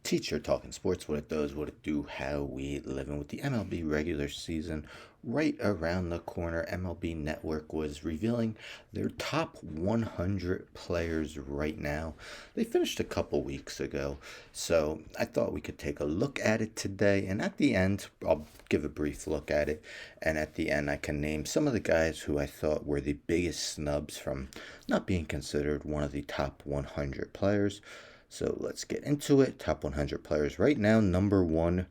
Teacher talking sports, what it does, what it do, how we living with the MLB regular season right around the corner. MLB Network was revealing their top 100 players right now. They finished a couple weeks ago, so I thought we could take a look at it today. And at the end, I'll give a brief look at it. And at the end, I can name some of the guys who I thought were the biggest snubs from not being considered one of the top 100 players. So let's get into it. Top 100 players right now. Number one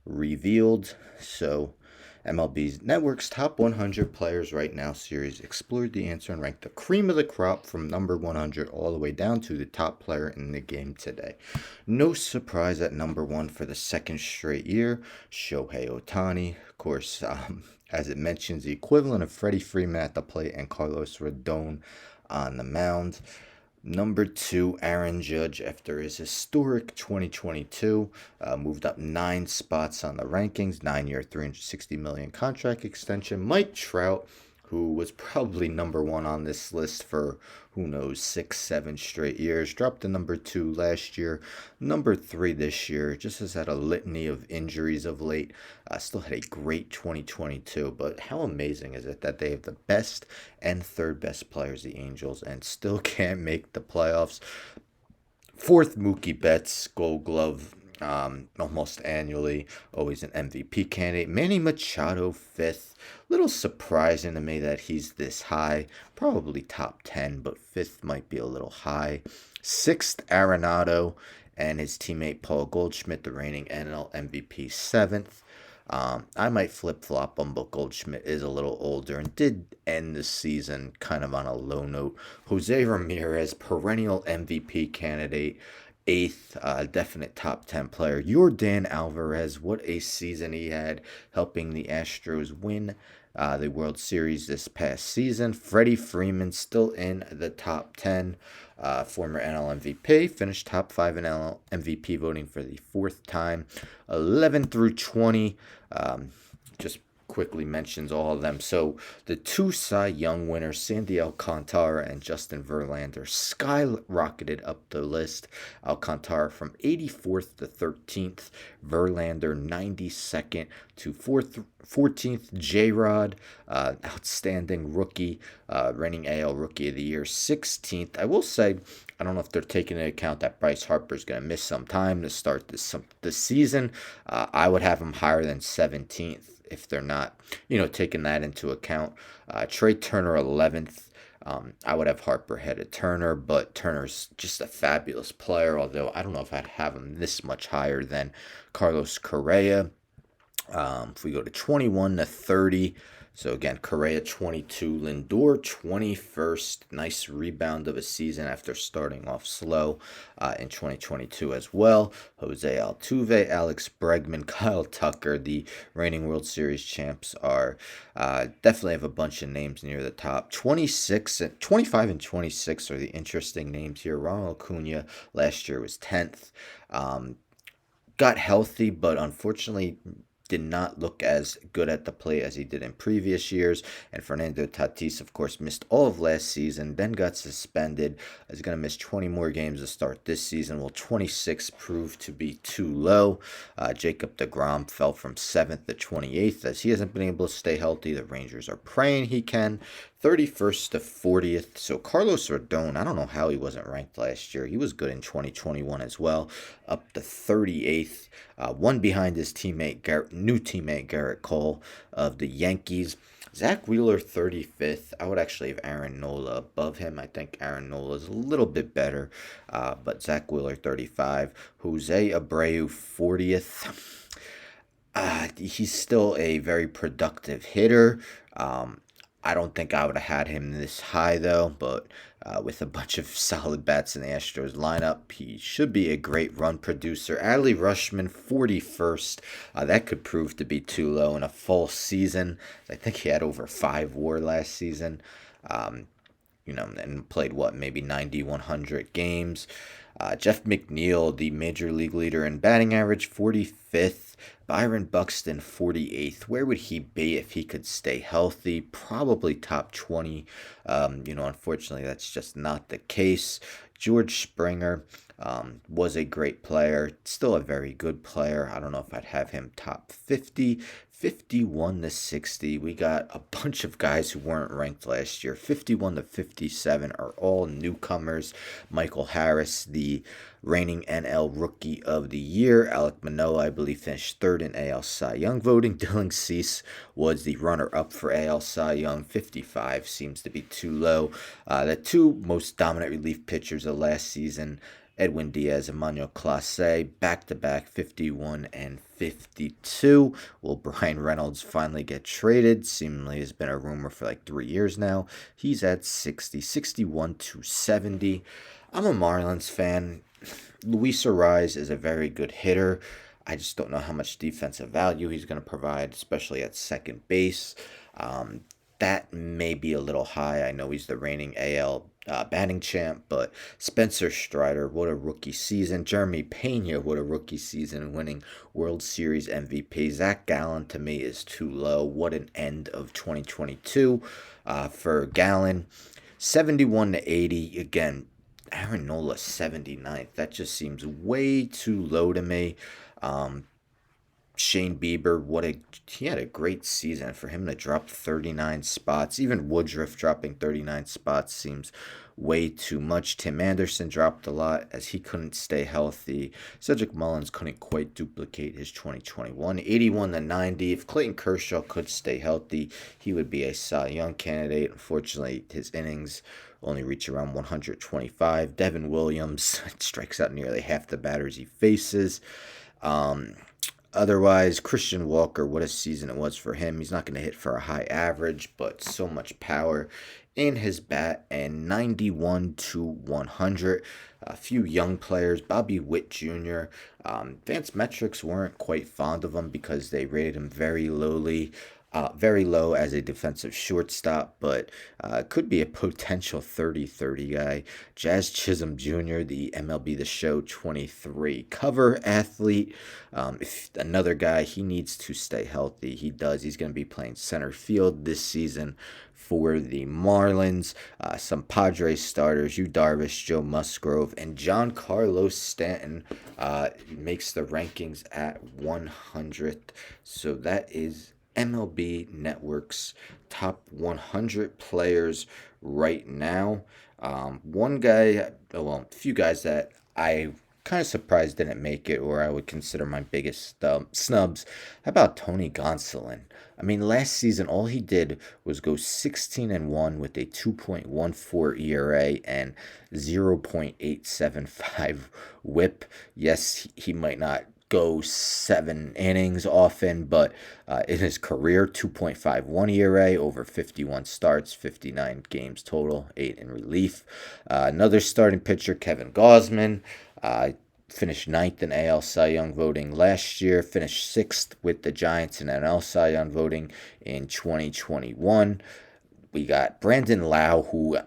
revealed. So MLB Network's top 100 players right now series explored the answer and ranked the cream of the crop from number 100 all the way down to the top player in the game today. No surprise at number one for the second straight year, Shohei Ohtani. Of course, as it mentions, the equivalent of Freddie Freeman at the plate and Carlos Rodon on the mound. Number two, Aaron Judge, after his historic 2022, moved up 9 spots on the rankings, 9-year, $360 million contract extension. Mike Trout, who was probably number one on this list for, who knows, 6, 7 straight years, dropped to number two last year, number three this year, just has had a litany of injuries of late. Still had a great 2022, but how amazing is it that they have the best and third best players, the Angels, and still can't make the playoffs? Fourth, Mookie Betts, Gold Glove, almost annually, always an MVP candidate. Manny Machado, fifth. Little surprising to me that he's this high. Probably top 10, but fifth might be a little high. Sixth, Arenado and his teammate Paul Goldschmidt, the reigning NL MVP, seventh. I might flip flop him, but Goldschmidt is a little older and did end the season kind of on a low note. Jose Ramirez, perennial MVP candidate, eighth, definite top 10 player. Yordan Alvarez, what a season he had, helping the Astros win the World Series this past season. Freddie Freeman still in the top 10. Former NL MVP, finished top 5 in NL MVP voting for the fourth time. 11 through 20, just quickly mentions all of them. So the two Cy Young winners, Sandy Alcantara and Justin Verlander, skyrocketed up the list. Alcantara from 84th to 13th, Verlander 92nd to 14th. J-Rod, outstanding rookie, reigning AL Rookie of the Year, 16th. I will say, I don't know if they're taking into account that Bryce Harper's going to miss some time to start this season. I would have him higher than 17th if they're not, taking that into account. Trey Turner, 11th. I would have Harper ahead of Turner, but Turner's just a fabulous player, although I don't know if I'd have him this much higher than Carlos Correa. If we go to 21 to 30, so again, Correa 22, Lindor 21st. Nice rebound of a season after starting off slow in 2022 as well. Jose Altuve, Alex Bregman, Kyle Tucker, the reigning World Series champs, are definitely have a bunch of names near the top. 25 and 26 are the interesting names here. Ronald Acuna last year was 10th. Got healthy, but unfortunately did not look as good at the plate as he did in previous years. And Fernando Tatis, of course, missed all of last season, then got suspended. Is going to miss 20 more games to start this season. Will 26 prove to be too low? Jacob deGrom fell from 7th to 28th as he hasn't been able to stay healthy. The Rangers are praying he can. 31st to 40th. So Carlos Rodon, I don't know how he wasn't ranked last year. He was good in 2021 as well. Up to 38th. One behind his new teammate Garrett Cole of the Yankees. Zach Wheeler, 35th. I would actually have Aaron Nola above him. I think Aaron Nola is a little bit better. But Zach Wheeler, 35. Jose Abreu, 40th. He's still a very productive hitter. I don't think I would have had him this high, though, but with a bunch of solid bats in the Astros lineup, he should be a great run producer. Adley Rutschman, 41st. That could prove to be too low in a full season. I think he had over 5 WAR last season. And played maybe 90, 100 games. Jeff McNeil, the major league leader in batting average, 45th. Byron Buxton, 48th. Where would he be if he could stay healthy? Probably top 20. Unfortunately, that's just not the case. George Springer, Was a great player, still a very good player. I don't know if I'd have him top 50. 51 to 60. We got a bunch of guys who weren't ranked last year. 51 to 57 are all newcomers. Michael Harris, the reigning NL Rookie of the Year. Alek Manoah, I believe, finished third in AL Cy Young voting. Dylan Cease was the runner-up for AL Cy Young. 55 seems to be too low. The two most dominant relief pitchers of last season, Edwin Diaz and Manuel Clase, back-to-back 51 and 52. Will Brian Reynolds finally get traded? Seemingly has been a rumor for like 3 years now. He's at 60, 61 to 70. I'm a Marlins fan. Luis Ariz is a very good hitter. I just don't know how much defensive value he's going to provide, especially at second base. That may be a little high. I know he's the reigning AL batting champ, but Spencer Strider, what a rookie season. Jeremy Pena, what a rookie season, winning World Series MVP. Zach Gallen, to me, is too low. What an end of 2022 for Gallen. 71 to 80. Again, Aaron Nola 79th. That just seems way too low to me. Shane Bieber, he had a great season. For him to drop 39 spots, even Woodruff dropping 39 spots seems way too much. Tim Anderson dropped a lot as he couldn't stay healthy. Cedric Mullins couldn't quite duplicate his 2021. 81 to 90. If Clayton Kershaw could stay healthy, he would be a Cy Young candidate. Unfortunately, his innings only reach around 125. Devin Williams strikes out nearly half the batters he faces. Otherwise, Christian Walker, what a season it was for him. He's not going to hit for a high average, but so much power in his bat. And 91 to 100. A few young players. Bobby Witt Jr. Advanced Metrics weren't quite fond of him because they rated him very low as a defensive shortstop, but could be a potential 30-30 guy. Jazz Chisholm Jr., the MLB The Show 23 cover athlete. If another guy, he needs to stay healthy. He does. He's going to be playing center field this season for the Marlins. Some Padres starters, Yu Darvish, Joe Musgrove, and John Carlos Stanton makes the rankings at 100th. So that is MLB Network's top 100 players right now. A few guys that I kind of surprised didn't make it, or I would consider my biggest snubs. How about Tony Gonsolin? I mean, last season all he did was go 16-1 with a 2.14 ERA and 0.875 WHIP. Yes, he might not go 7 innings often, but in his career, 2.51 ERA over 51 starts, 59 games total, 8 in relief. Another starting pitcher, Kevin Gausman, finished 9th in AL Cy Young voting last year, finished 6th with the Giants in NL Cy Young voting in 2021. We got Brandon Lau, who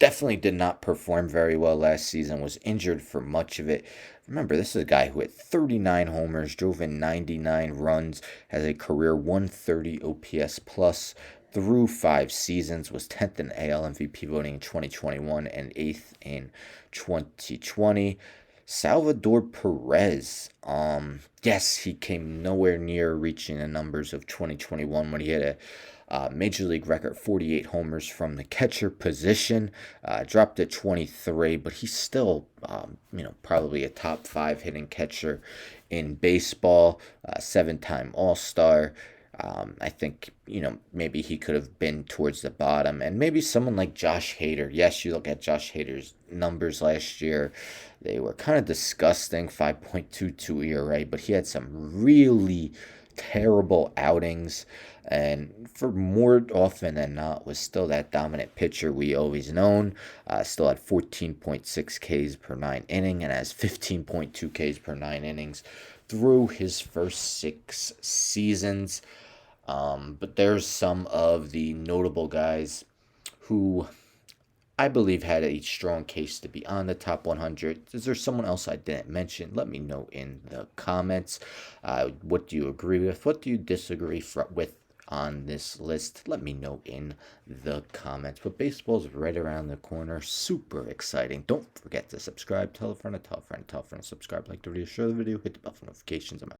definitely did not perform very well last season, was injured for much of it. Remember, this is a guy who hit 39 homers, drove in 99 runs, has a career 130 OPS plus through 5 seasons, was 10th in AL MVP voting in 2021 and 8th in 2020. Salvador Perez, yes, he came nowhere near reaching the numbers of 2021 when he had a Major League record 48 homers from the catcher position. Dropped at 23, but he's still, probably a top 5 hitting catcher in baseball. 7-time All-Star. I think, maybe he could have been towards the bottom. And maybe someone like Josh Hader. Yes, you look at Josh Hader's numbers last year. They were kind of disgusting, 5.22 ERA, but he had some really terrible outings, and for more often than not was still that dominant pitcher we always known. Still had 14.6 Ks per 9 inning and has 15.2 Ks per 9 innings through his first 6 seasons. But there's some of the notable guys who I believe had a strong case to be on the top 100. Is there someone else I didn't mention? Let me know in the comments. What do you agree with? What do you disagree with on this list, let me know in the comments. But baseball's right around the corner. Super exciting. Don't forget to subscribe. Tell a friend, tell a friend, tell a friend, subscribe, like the video, share the video, hit the bell for notifications.